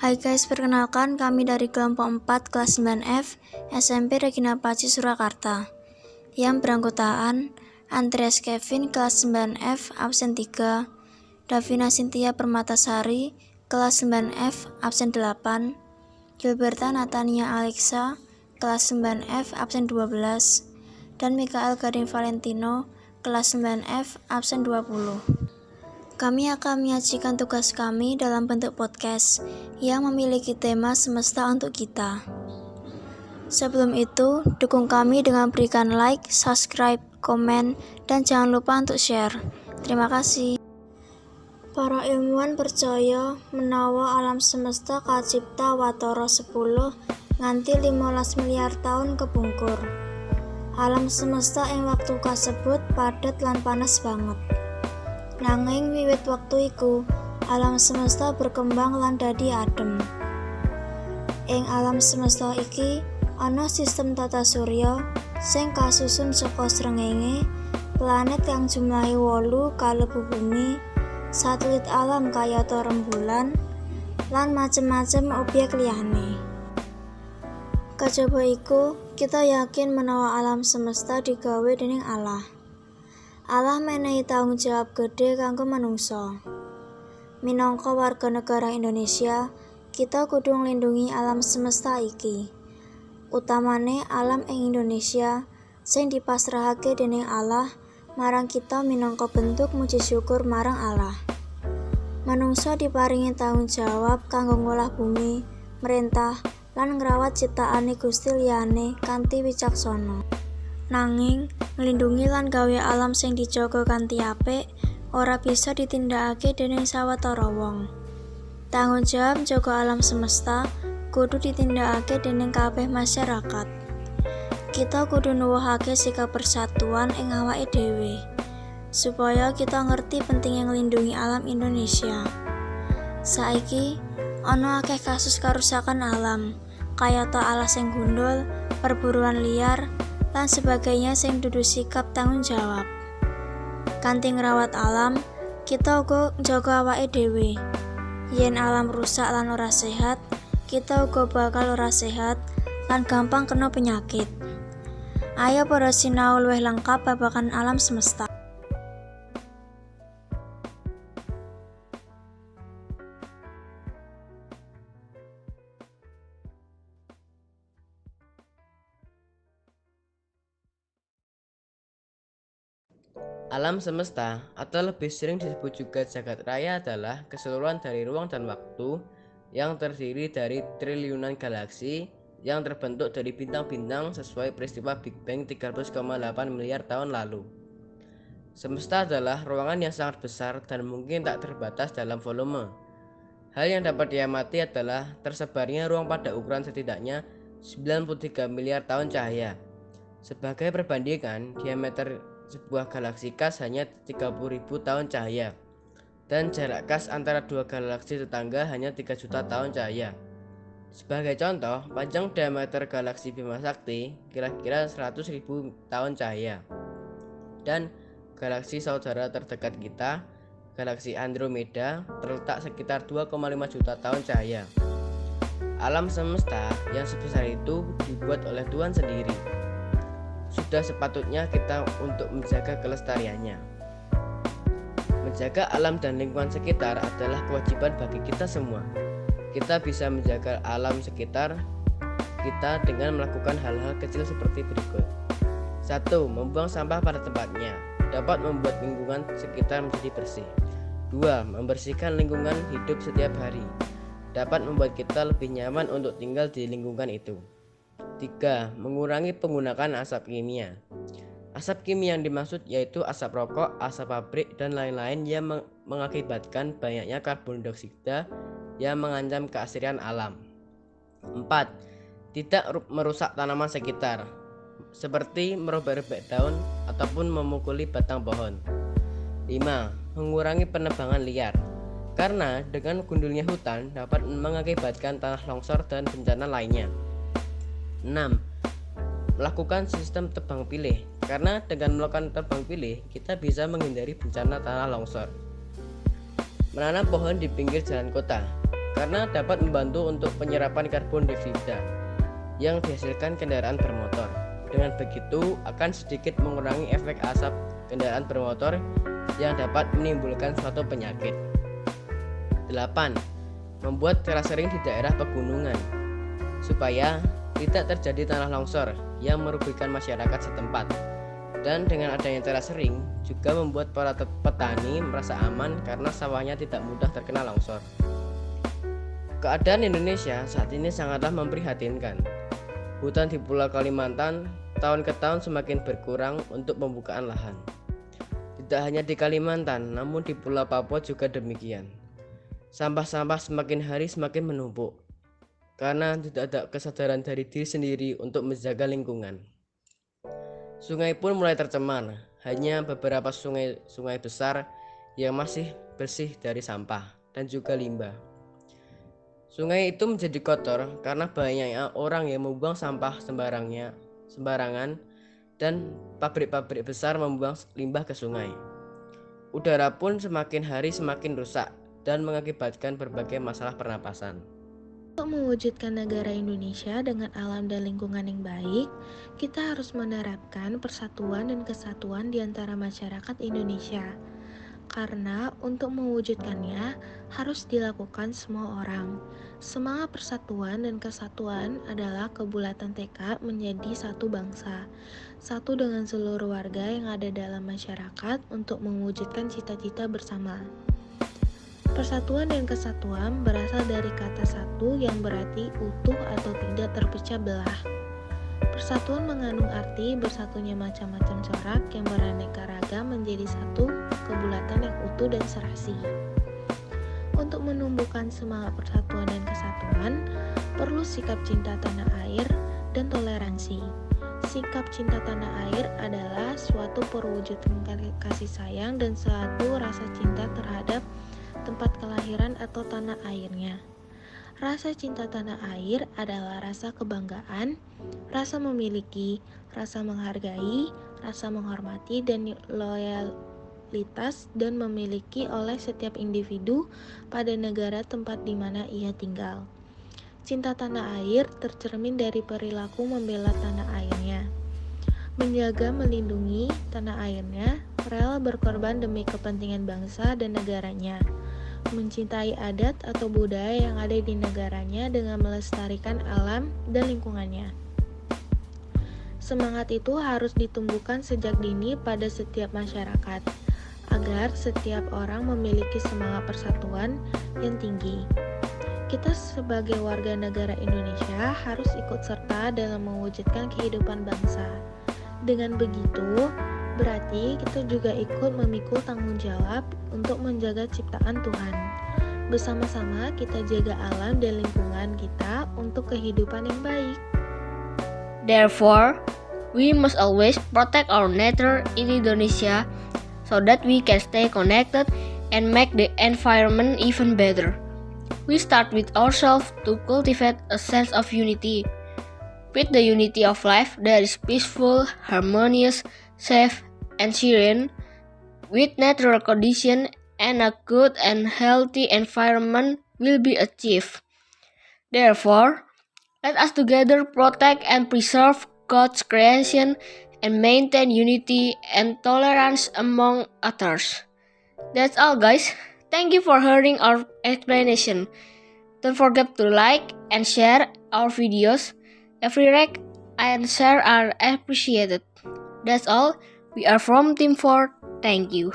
Hai guys, perkenalkan kami dari kelompok 4 kelas 9F SMP Regina Paci Surakarta yang beranggotaan Andreas Kevin kelas 9F absen 3, Davina Cynthia Permatasari kelas 9F absen 8, Gilberta Natania Alexa kelas 9F absen 12, dan Mikael Gading Valentino kelas 9F absen 20. Kami akan menyajikan tugas kami dalam bentuk podcast yang memiliki tema semesta untuk kita. Sebelum itu, dukung kami dengan berikan like, subscribe, komen, dan jangan lupa untuk share. Terima kasih. Para ilmuwan percaya menawa alam semesta kacipta watara 10 nganti 15 miliar tahun kepungkur. Alam semesta ing waktu kasebut padet lan panas banget. Nanging wiwit waktu iku, alam semesta berkembang lan dadi adem. Ing alam semesta iki ana sistem tata surya sing kasusun saka srengenge, planet kang jumlahe 8 kalebu bumi, satelit alam kayata rembulan, lan macem-macem objek liyane. Kajaba iku, kita yakin menawa alam semesta digawe dening Allah. Allah menehi tanggung jawab gede kanggo manungsa. Minangka warga negara Indonesia, kita kudu nglindungi alam semesta iki. Utamane alam ing Indonesia sing dipasrahake dening Allah marang kita minangka bentuk muji syukur marang Allah. Manungsa diparingi tanggung jawab kanggo ngolah bumi, merintah, lan ngrawat ciptaane Gusti liyane kanthi wicaksana. Nanging, nglindungi lan gawe alam sing dijaga kanthi apik ora bisa ditindakake dening sawetara wong. Tanggung jawab njaga alam semesta kudu ditindakake dening kabeh masyarakat. Kita kudu nuwuhake sikap persatuan ing awake dhewe supaya kita ngerti pentingnya nglindungi alam Indonesia. Saiki ana akeh kasus karusakan alam, kayata alas sing gundul, perburuan liar, lan sebagainya sing dudu sikap tanggung jawab. Kanthi ngrawat alam, kita uga njaga awake dhewe. Yen alam rusak lan ora sehat, kita uga bakal ora sehat lan gampang kena penyakit. Ayo para sinau luwih lengkap babagan alam semesta. Alam semesta, atau lebih sering disebut juga jagat raya, adalah keseluruhan dari ruang dan waktu yang terdiri dari triliunan galaksi yang terbentuk dari bintang-bintang sesuai peristiwa Big Bang 300,8 miliar tahun lalu. Semesta adalah ruangan yang sangat besar dan mungkin tak terbatas dalam volume. Hal yang dapat diamati adalah tersebarnya ruang pada ukuran setidaknya 93 miliar tahun cahaya. Sebagai perbandingan, diameter sebuah galaksi kas hanya 30.000 tahun cahaya, dan jarak kas antara dua galaksi tetangga hanya 3 juta tahun cahaya. Sebagai contoh, panjang diameter galaksi Bima Sakti kira-kira 100.000 tahun cahaya, dan galaksi saudara terdekat kita, galaksi Andromeda, terletak sekitar 2,5 juta tahun cahaya. Alam semesta yang sebesar itu dibuat oleh Tuhan sendiri. Sudah sepatutnya kita untuk menjaga kelestariannya. Menjaga alam dan lingkungan sekitar adalah kewajiban bagi kita semua. Kita bisa menjaga alam sekitar kita dengan melakukan hal-hal kecil seperti berikut. 1. Membuang sampah pada tempatnya dapat membuat lingkungan sekitar menjadi bersih. 2. Membersihkan lingkungan hidup setiap hari dapat membuat kita lebih nyaman untuk tinggal di lingkungan itu. 3. Mengurangi penggunaan asap kimia. Asap kimia yang dimaksud yaitu asap rokok, asap pabrik, dan lain-lain yang mengakibatkan banyaknya karbon dioksida yang mengancam keasrian alam. 4. Tidak merusak tanaman sekitar, seperti merobek-robek daun ataupun memukuli batang pohon. 5. Mengurangi penebangan liar, karena dengan gundulnya hutan dapat mengakibatkan tanah longsor dan bencana lainnya. 6. Melakukan sistem tebang pilih, karena dengan melakukan tebang pilih kita bisa menghindari bencana tanah longsor. Menanam pohon di pinggir jalan kota, karena dapat membantu untuk penyerapan karbon dioksida yang dihasilkan kendaraan bermotor. Dengan begitu akan sedikit mengurangi efek asap kendaraan bermotor yang dapat menimbulkan suatu penyakit. 8. Membuat terasering di daerah pegunungan supaya tidak terjadi tanah longsor yang merugikan masyarakat setempat. Dan dengan adanya terasering juga membuat para petani merasa aman karena sawahnya tidak mudah terkena longsor. Keadaan Indonesia saat ini sangatlah memprihatinkan. Hutan di Pulau Kalimantan tahun ke tahun semakin berkurang untuk pembukaan lahan. Tidak hanya di Kalimantan, namun di Pulau Papua juga demikian. Sampah-sampah semakin hari semakin menumpuk karena tidak ada kesadaran dari diri sendiri untuk menjaga lingkungan. Sungai pun mulai tercemar, hanya beberapa sungai besar yang masih bersih dari sampah dan juga limbah. Sungai itu menjadi kotor karena banyaknya orang yang membuang sampah sembarangan dan pabrik-pabrik besar membuang limbah ke sungai. Udara pun semakin hari semakin rusak dan mengakibatkan berbagai masalah pernapasan. Untuk mewujudkan negara Indonesia dengan alam dan lingkungan yang baik, kita harus menerapkan persatuan dan kesatuan di antara masyarakat Indonesia. Karena untuk mewujudkannya harus dilakukan semua orang. Semangat persatuan dan kesatuan adalah kebulatan tekad menjadi satu bangsa, satu dengan seluruh warga yang ada dalam masyarakat untuk mewujudkan cita-cita bersama. Persatuan dan kesatuan berasal dari kata satu yang berarti utuh atau tidak terpecah belah. Persatuan mengandung arti bersatunya macam-macam corak yang beraneka ragam menjadi satu kebulatan yang utuh dan serasi. Untuk menumbuhkan semangat persatuan dan kesatuan, perlu sikap cinta tanah air dan toleransi. Sikap cinta tanah air adalah suatu perwujudan kasih sayang dan suatu rasa cinta terhadap tempat kelahiran atau tanah airnya. Rasa cinta tanah air adalah rasa kebanggaan, rasa memiliki, rasa menghargai, rasa menghormati, dan loyalitas dan memiliki oleh setiap individu pada negara tempat di mana ia tinggal. Cinta tanah air tercermin dari perilaku membela tanah airnya, menjaga melindungi tanah airnya, rela berkorban demi kepentingan bangsa dan negaranya, mencintai adat atau budaya yang ada di negaranya dengan melestarikan alam dan lingkungannya. Semangat itu harus ditumbuhkan sejak dini pada setiap masyarakat, agar setiap orang memiliki semangat persatuan yang tinggi. Kita sebagai warga negara Indonesia harus ikut serta dalam mewujudkan kehidupan bangsa. Dengan begitu, berarti kita juga ikut memikul tanggung jawab untuk menjaga ciptaan Tuhan. Bersama-sama kita jaga alam dan lingkungan kita untuk kehidupan yang baik. Therefore, we must always protect our nature in Indonesia so that we can stay connected and make the environment even better. We start with ourselves to cultivate a sense of unity. With the unity of life that is peaceful, harmonious, safe, and serene, with natural condition and a good and healthy environment will be achieved. Therefore, let us together protect and preserve God's creation and maintain unity and tolerance among others. That's all, guys. Thank you for hearing our explanation. Don't forget to like and share our videos. Every like and share are appreciated. That's all. We are from Team 4. Thank you.